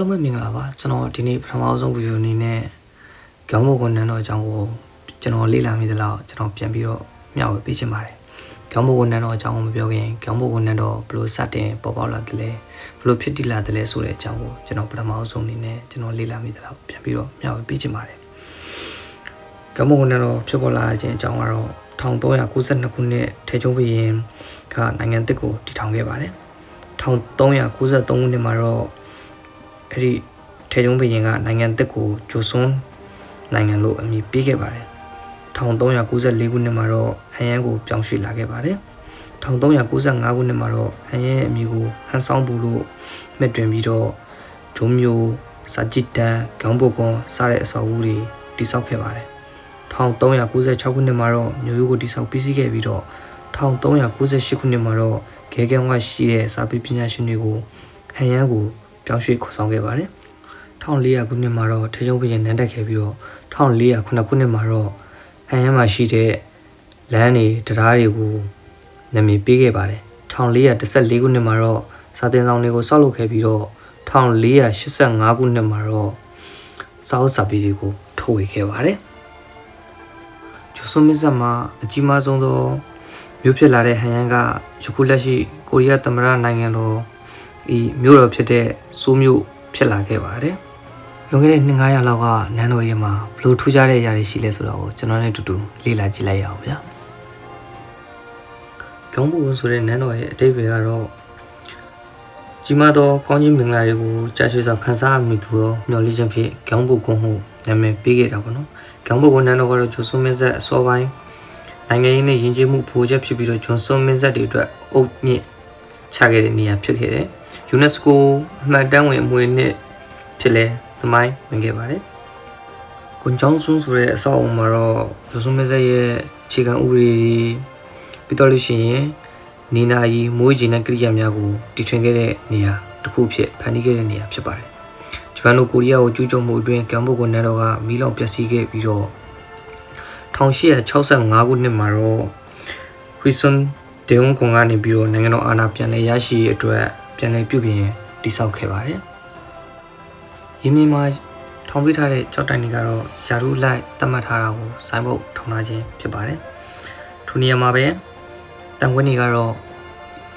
လုံးပဲမင်္ဂလာပါကျွန်တော်ဒီနေ့ပထမဆုံးဗီဒီယိုအနေနဲ့ခေါင်းမိုးဝန်ထမ်းတော်အကြောင်းကိုကျွန်တော်လေ့လာမိသလောက်ကျွန်တော်ပြန်ပြီးတော့မျှဝေပေးချင်ပါတယ်ခေါင်းမိုးဝန်ထမ်းတော်အကြောင်းကိုမပြောခင်ခေါင်းမိုးဝန်ထမ်းတော်ဘယ်လိုစတင်ပေါ်ပေါက်လာတယ်လဲဘယ်လိုဖြစ်တည်လာတယ်လဲဆိုတဲ့အကြောင်းကိုကျွန်တော်ပထမဆုံးအနေနဲ့ကျွန်တော်လေ့လာမိသလောက်ပြန်ပြီးတော့မျှဝေပေးချင်ပါတယ်ခေါင်းမိုးဝန်ထမ်းတော်ဖြစ်ပေါ်လာခြင်းအကြောင်းကတော့1392ခုနှစ်ထေချုံဘုရင်ကနိုင်ငံတစ်ကိုတည်ထောင်ခဲ့ပါတယ်1393ခုနှစ်မှာတော့အဲ့ဒီထေချုံဘုရင်ကနိုင်ငံတစ်ကိုဂျိုဆွန်နိုင်ငံလို့အမည်ပေးခဲ့ပါတယ်1394ခုနှစ်မှာတော့ဟန်ယန်ကိုပြောင်းရွှေ့လာခဲ့ပါတယ်1395ခုနှစ်မှာတော့ဟန်ယန်ရဲ့အမည်ကိုဟန်ဆောင်ဘူးလို့မှတ်တွင်ပြီးတော့ဂျုံမျိုးစာဂျစ်တန်ခေါင်းပုတ်ကွန်စတဲ့အဆောက်အဦတွေတည်ဆောက်ခဲ့ပါတယ်1396ခုနှစ်မှာတော့မြို့ရိုးကိုတည်ဆောက်ပြီးစီးခဲ့ပြီးတော့1398ခုနှစ်မှာတော့ဂဲကန်ဝါရှိတဲ့စာပေပညာရှင်တွေကိုဟန်ယန်ကိုပြောင်းရွှေ့ခေါ်ဆောင်ခဲ့ပါတယ်1400ခုနှစ်မှာတော့ထေချုံဘုရင်နန်းတက်ခဲ့ပြီးတော့1409ခုနှစ်မှာတော့ဟန်ယန်မှာရှိတဲ့လမ်းတွေတရားတွေကိုနာမည်ပေးခဲ့ပါတယ်1414ခုနှစ်မှာတော့စာတင်ဆောင်တွေကိုဆောက်လုပ်ခဲ့ပြီးတော့1485ခုနှစ်မှာတော့စာအုပ်စာပေတွေကိုထုတ်ဝေခဲ့ပါတယ်ဂျိုဆွန်မစ်ဆက်မှာအကြီးမားဆုံးသောမြို့ဖြစ်လာတဲ့ဟန်ယန်ကယခုလက်ရှိကိုရီးယားသမ္မတနိုင်ငံတော်ဤမြို့တော်ဖြစ်တဲ့ဆိုးမြို့ဖြစ်လာခဲ့ပါတယ်။လွန်ခဲ့တဲ့900လောက်ကနန်းတော်ရဲမှာဘလို့ထူးခြားတဲ့အရာတွေရှိလဲဆိုတော့ကျွန်တော်နဲ့အတူတူလေ့လာကြည့်လိုက်ရအောင်ဗျာ။ခေါင်းပုံဆိုတဲ့နန်းတော်ရဲ့အတိတ်ပဲကတော့ကြီးမားသောကောင်းကြီးမင်္ဂလာတွေကိုကြာရှည်စွာခန်းစားမိသူရောမျှော်လင့်ခြင်းဖြင့်ခေါင်းပုံကုန်းမှုနာမည်ပေးခဲ့တာပေါ့နော်။ခေါင်းပုံနန်းတော်ကတော့ဂျိုဆွန်မင်းဆက်အစောပိုင်းနိုင်ငံရေးနဲ့ယဉ်ကျေးမှုဖိုးချက်ဖြစ်ပြီးတော့ဂျွန်ဆွန်မင်းဆက်တွေအတွက်အုပ်မြင့်ချခဲ့တဲ့နေရာဖြစ်ခဲ့တယ်။ UNESCO အမှတ်တမ်းဝင်အမွေနှစ်ဖြစ်လဲသမိုင်းဝင်ခဲ့ပါတယ်။ကွန်ချောင်းဆွန်းဆိုတဲ့အဆောက်အအုံမှာတော့ဂျိုဆွန်မင်းဆက်ရဲ့အခြေခံဥပဒေပြီးတော့လို့ရှိရင်နေနာရီမွေးကြီးနဲ့ကိရိယာများကိုတည်ထွင်ခဲ့တဲ့နေရာတစ်ခုဖြစ်ဖန်တီးခဲ့တဲ့နေရာဖြစ်ပါတယ်။ဂျပန်တို့ကိုရီးယားကိုကျူးကျော်မှုအတွင်းကျောင်းဘုတ်ကွန်နန်းတော်ကမီးလောင်ပျက်စီးခဲ့ပြီးတော့1865ခုနှစ်မှာတော့ဟွီဆွန်ဒေဝွန်ကွန်ကနေပြီးတော့နိုင်ငံတော်အာဏာပြန်လည်ရရှိရေးအတွက်ပြန်လည်ပြုပြင်တည်ဆောက်ခဲ့ပါတယ်။ရင်းမြစ်မှာထောင်ပေးထားတဲ့ကြောက်တိုင်တွေကတော့ယာရုလိုက်သတ်မှတ်ထားတာကိုစိုင်းဘုတ်ထောင်ထားခြင်းဖြစ်ပါတယ်။ထိုနေရာမှာပဲတန်ခွင်းတွေကတော့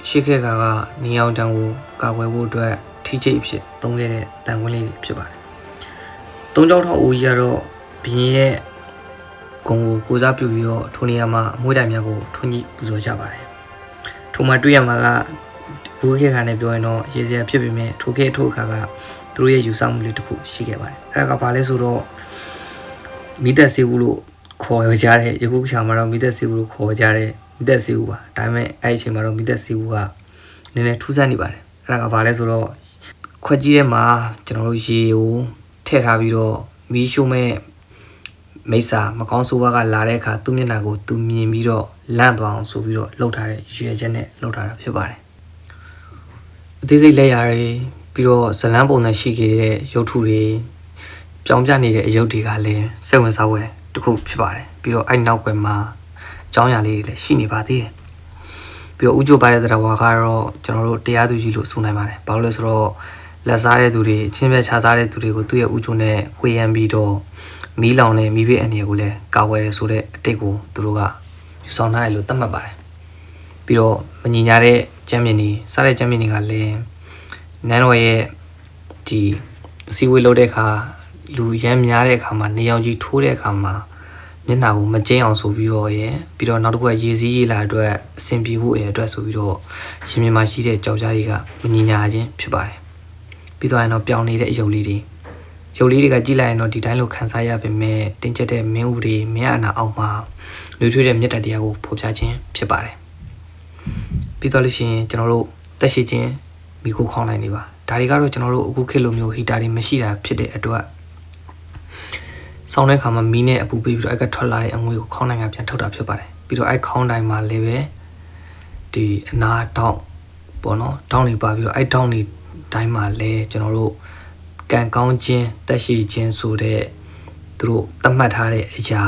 ရှေ့ခေတ်ကနေအောင်တန်ကိုကာကွယ်ဖို့အတွက်ထိကျိတ်ဖြစ်သုံးခဲ့တဲ့တန်ခွင်းလေးတွေဖြစ်ပါတယ်။သုံးကြောက်ထောက်ဦးကြီးကတော့ဘင်းရဲ့ဂုံကိုကိုစားပြုပြီးတော့ထိုနေရာမှာအမွှေးတိုင်များကိုထွန်းကြီးပူဇော်ကြပါတယ်။ထိုမှာတွေ့ရမှာကဟိုခေတ်ကလည်းပြောရင်တော့ရေစရာဖြစ်ပေမဲ့ထိုခေတ်ထိုအခါကသူတို့ရဲ့ယူဆမှုလေးတစ်ခုရှိခဲ့ပါတယ်။အဲ့ဒါကဘာလဲဆိုတော့မိသက်စေဘူးလို့ခေါ်ရကြတဲ့ယခုခါမှာတော့မိသက်စေဘူးလို့ခေါ်ကြတဲ့မိသက်စေဘူးပါ။ဒါပေမဲ့အဲ့ဒီအချိန်မှာတော့မိသက်စေဘူးကနည်းနည်းထူးဆန်းနေပါတယ်။အဲ့ဒါကဘာလဲဆိုတော့ခွက်ကြီးထဲမှာကျွန်တော်တို့ရေကိုထည့်ထားပြီးတော့မီးရှို့မဲ့မိစ္ဆာမကောင်းဆိုးဝါးကလာတဲ့အခါသူ့မျက်နှာကိုသူမြင်ပြီးတော့လန့်သွားအောင်ဆိုပြီးတော့လှုပ်ထားတဲ့ရွေချက်နဲ့လှုပ်ထားတာဖြစ်ပါတယ်။အသေးစိတ်လက်ရာတွေပြီးတော့ဇလန်းပုံစံရှိခဲ့တဲ့ရုပ်ထုတွေပြောင်းပြနေတဲ့အရုပ်တွေကလည်းစိတ်ဝင်စားဖွယ်တစ်ခုဖြစ်ပါတယ်။ပြီးတော့အဲ့နောက်ွယ်မှာအကြောင်းအရာလေးတွေလည်းရှိနေပါသေးတယ်။ပြီးတော့ဥကြိုပါတဲ့တရားဝါကတော့ကျွန်တော်တို့တရားသူကြီးလို့ဆိုနိုင်ပါတယ်။ဘာလို့လဲဆိုတော့လက်စားတဲ့သူတွေချင်းပြချစားတဲ့သူတွေကိုသူ့ရဲ့ဥကြိုနဲ့ဝေယံပြီးတော့မီးလောင်တဲ့မီးဘေးအနေကိုလည်းကာဝယ်ရဆိုတဲ့အတိတ်ကိုသူတို့ကယူဆောင်ထားရလို့သတ်မှတ်ပါတယ်ပြီးတော့မညီညာတဲ့ချမ်းမြင်တွေစားတဲ့ချမ်းမြင်တွေကလည်းနန်းတော်ရဲ့ဒီအစည်းအဝေးလုပ်တဲ့အခါလူရမ်းများတဲ့အခါမှာနေအောင်ကြီးထိုးတဲ့အခါမှာမျက်နှာကိုမကျင်းအောင်ဆိုပြီးတော့ပြီးတော့နောက်တစ်ခုကရေစည်းရေလာအတွက်အဆင်ပြေဖို့အတွက်ဆိုပြီးတော့ရှင်မြင်မှာရှိတဲ့ကြောက်ကြားတွေကမညီညာခြင်းဖြစ်ပါတယ်ပြီးတော့ရင်တော့ပြောင်းနေတဲ့အယုတ်လေးတွေရုပ်လေးတွေကကြည့်လိုက်ရင်တော့ဒီတိုင်းလိုခန်းစားရပေမဲ့တင်းကျပ်တဲ့မင်းဦးတွေမင်းအနာအောက်မှာလွေထွေးတဲ့မြတ်တရားကိုဖော်ပြခြင်းဖြစ်ပါတယ်ပြီးတော့လို့ရှိရင်ကျွန်တော်တို့တက်ရှိခြင်းမိခိုးခေါင်းနိုင်နေပါဒါတွေကတော့ကျွန်တော်တို့အခုခေတ်လိုမျိုးဟီတာတွေမရှိတာဖြစ်တဲ့အတွက်ဆောင်းတဲ့ခါမှာမီးနဲ့အပူပေးပြီးတော့အဲ့ကထွက်လာတဲ့အငွေကိုခေါင်းနိုင်ကပြန်ထုတ်တာဖြစ်ပါတယ်ပြီးတော့အဲ့ခေါင်းတိုင်းမှာလည်းပဲဒီအနာတောင်းပေါ့နော်တောင်းနေပါပြီးတော့အဲ့တောင်းနေတိုင်းမှာလည်းကျွန်တော်တို့ကံကောင်းခြင်းတက်ရှိခြင်းဆိုတဲ့သူတို့သတ်မှတ်ထားတဲ့အရာ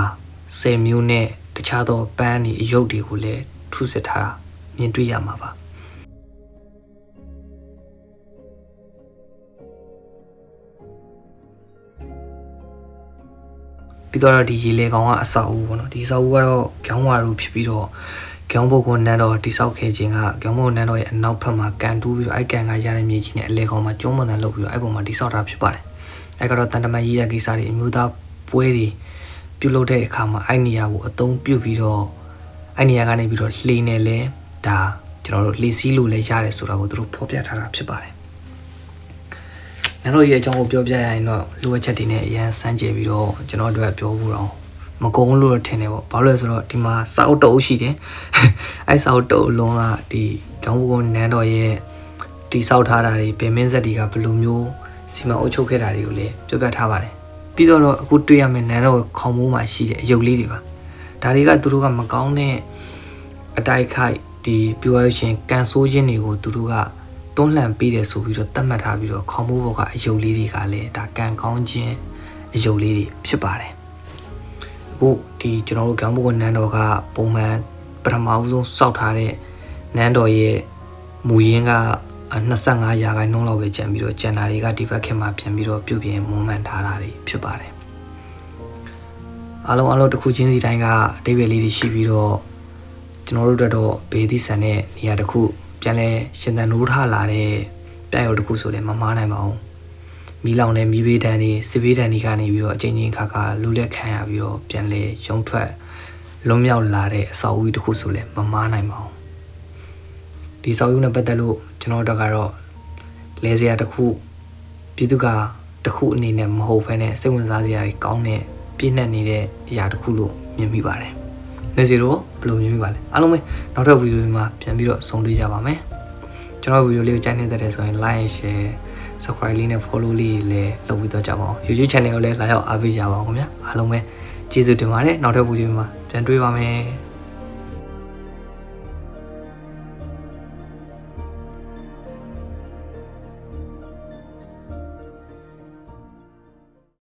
10မျိုးနဲ့တခြားသောပန်းတွေအယုတ်တွေကိုလည်းထုစစ်ထားတာမြင်တွေ့ရမှာပါ ပြီးတော့ဒီရေလေကောင်ကအဆောက်အဦပေါ့နော်ဒီအဆောက်အဦကတော့ကျောင်းဝါတို့ဖြစ်ပြီးတော့ကျောင်းဘုတ်ကိုနန်းတော်တိဆောက်ခဲ့ခြင်းကကျောင်းဘုတ်နန်းတော်ရဲ့အနောက်ဘက်မှာကန်တူးပြီးတော့အဲ့ကန်ကရတဲ့မြေကြီးနဲ့အလေကောင်မှာကျုံးမွန်တန်လုပ်ပြီးတော့အဲ့ပုံမှာတိဆောက်တာဖြစ်ပါတယ်အဲ့ကတော့တန်တမန်ရေးရကိစ္စတွေအမျိုးသားပွဲတွေပြုလုပ်တဲ့အခါမှာအဲ့နေရာကိုအသုံးပြုပြီးတော့အဲ့နေရာကနေပြီးတော့လှေနဲ့လဲဒါကျွန်တော်တို့လှေစီးလို့လဲရတယ်ဆိုတာကိုသူတို့ဖော်ပြထားတာဖြစ်ပါတယ်နန်းတော်ရဲ့အကြောင်းကိုပြောပြရရင်တော့လိုအပ်ချက်တွေနဲ့အရန်စမ်းကြယ်ပြီးတော့ကျွန်တော်တို့ကပြောဖို့တော့မကုန်းလို့ထင်တယ်ပေါ့ဘာလို့လဲဆိုတော့ဒီမှာစာအုပ်တုပ်ရှိတယ်အဲ့စာအုပ်တုပ်လုံးကဒီကျောင်းဘုံနန်းတော်ရဲ့တိဆောက်ထားတာတွေပင်မင်းဆက်တွေကဘယ်လိုမျိုးစီမံအုပ်ချုပ်ခဲ့တာတွေကိုလည်းပြောပြထားပါတယ်ပြီးတော့အခုတွေ့ရမယ့်နန်းတော်ခေါင်းမိုးမှာရှိတဲ့အယုတ်လေးတွေပါဒါတွေကသူတို့ကမကောင်းတဲ့အတိုက်ခိုက်ဒီပြောရချင်းကန်ဆိုးခြင်းတွေကိုသူတို့ကတွန်းလှန်ပေးတယ်ဆိုပြီးတော့တတ်မှတ်ထားပြီးတော့ခေါင်းမိုးဘောကအယုတ်လေးတွေကလည်းဒါကန်ကောင်းခြင်းအယုတ်လေးတွေဖြစ်ပါတယ်အခုဒီကျွန်တော်တို့ကျောင်းဘုံနန်းတော်ကပုံမှန်ပထမဦးဆုံးစောက်ထားတဲ့နန်းတော်ရဲ့မူရင်းက25%လောက်ပဲကျန်ပြီးတော့ကျန်တာတွေကဒီဘက်ခင်မှာပြန်ပြီးတော့ပြုပြင်မွမ်းမံထားတာတွေဖြစ်ပါတယ်အားလုံးတစ်ခုချင်းစီတိုင်းကအတိတ်ပဲလေးတွေရှိပြီးတော့ကျွန်တော်တို့တော့ဘေးသီးဆန်တဲ့နေရာတစ်ခုပြန်လဲရှင်သန်နိုးထလာတဲ့ပြရုပ်တစ်ခုဆိုလည်းမမားနိုင်ပါဘူးမီးလောင်တဲ့မီးဘေးတန်းတွေစစ်ဘေးတန်းတွေကနေပြီးတော့အချိန်ချင်းခါခါလူလက်ခံရပြီးတော့ပြန်လဲရုံထွက်လွန်မြောက်လာတဲ့အဆောက်အဦတစ်ခုဆိုလည်းမမားနိုင်ပါဘူးဒီဆောက်အဦနဲ့ပတ်သက်လို့ကျွန်တော်တို့ကတော့လဲစရာတစ်ခုပြည်သူကတစ်ခုအနေနဲ့မဟုတ်ဘဲနဲ့စိတ်ဝင်စားစရာကြီးကောင်းတဲ့ပြည့်နှက်နေတဲ့အရာတစ်ခုလို့မြင်မိပါတယ်။နေစီတော့ဘယ်လိုမြင်မိပါလဲ။အားလုံးပဲနောက်ထပ်ဗီဒီယိုမှာပြန်ပြီးတော့ဆုံတွေ့ကြပါမယ်။ကျွန်တော်ဗီဒီယိုလေးကိုကြိုက်နေတဲ့ဆိုရင် like share subscribe လေးနဲ့ follow လေးလည်းလုပ်ပြီးတော့ကြပါအောင်။ YouTube channel ကိုလည်းလာရောက်အားပေးကြပါအောင်ခင်ဗျာ။အားလုံးပဲကျေးဇူးတင်ပါတယ်။နောက်ထပ်ဗီဒီယိုမှာပြန်တွေ့ပါမယ်။